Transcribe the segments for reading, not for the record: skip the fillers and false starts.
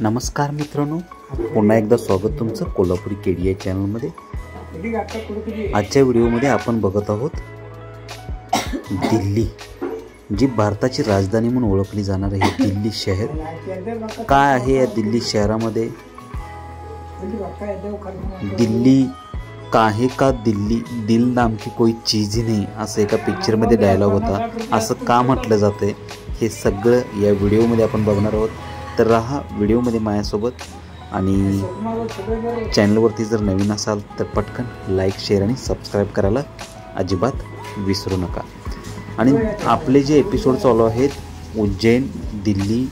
नमस्कार मित्रांनो, पुन्हा एकदा स्वागत तुमचं कोल्हापुरी केडीआय चॅनलमध्ये। आजच्या व्हिडिओमध्ये आपण बघत आहोत दिल्ली, जी भारताची राजधानी म्हणून ओळखली जाणार आहे दिल्ली शहर। काय आहे या दिल्ली शहरामध्ये? दिल्ली काहे का दिल्ली, दिल नाम की कोई चीज ही नाही, असं एका पिक्चरमध्ये डायलॉग होता। असं का म्हटलं जाते हे सगळं या व्हिडिओमध्ये आपण बघणार आहोत। तर राहा व्हिडिओमध्ये माझ्यासोबत आणि चॅनलवरती जर नवीन असाल तर पटकन लाईक, शेअर आणि सबस्क्राईब करायला अजिबात विसरू नका। आणि आपले जे एपिसोड चालू आहेत उज्जैन, दिल्ली,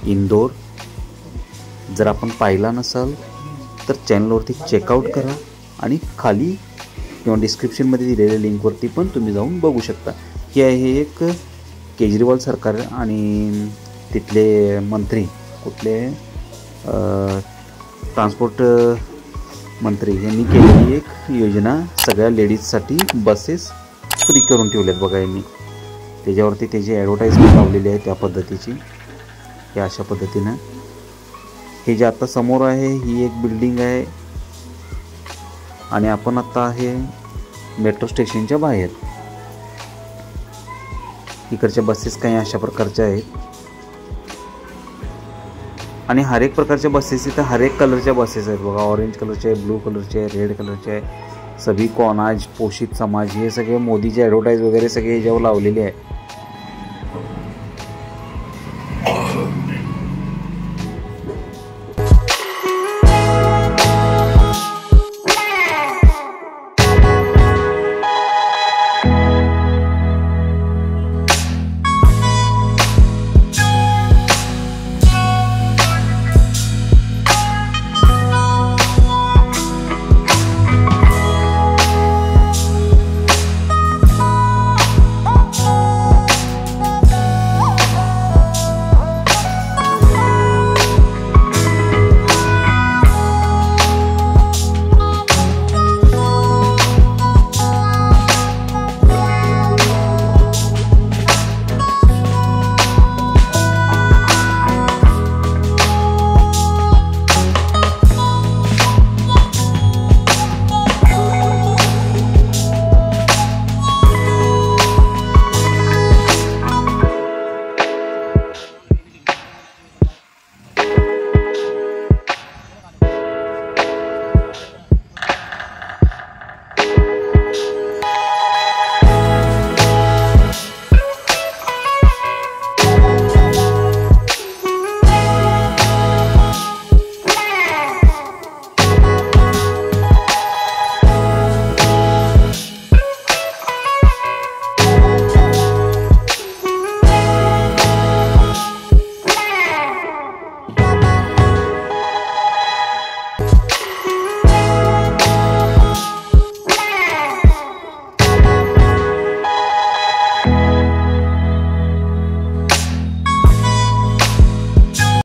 इंदोर, जर आपण पाहिला नसाल तर चॅनलवरती चेकआउट करा आणि खाली किंवा डिस्क्रिप्शनमध्ये दिलेल्या लिंकवरती पण तुम्ही जाऊन बघू शकता। हे आहे एक केजरीवाल सरकार आणि तिथले मंत्री, कुठले ट्रान्सपोर्ट मंत्री यांनी केलेली एक योजना, सगळ्या लेडीजसाठी बसेस फ्री करून ठेवल्यात बघा यांनी। त्याच्यावरती त्याची ॲडव्हर्टाईजमेंट लावलेली आहे त्या पद्धतीची। हे अशा पद्धतीनं हे जे आता समोर आहे ही एक बिल्डिंग आहे आणि आपण आता आहे मेट्रो स्टेशनच्या बाहेर। इकडच्या बसेस काही अशा प्रकारच्या आहेत आणि हर एक प्रकारच्या बसेस इथं हर एक कलरच्या बसेस आहेत बघा। ऑरेंज कलरचे आहे, ब्लू कलरचे आहे, रेड कलरचे आहे। सभी को अनाज, पोषित समाज, हे सगळे मोदीचे ॲडव्हर्टाईज वगैरे सगळे याच्यावर लावलेले आहे।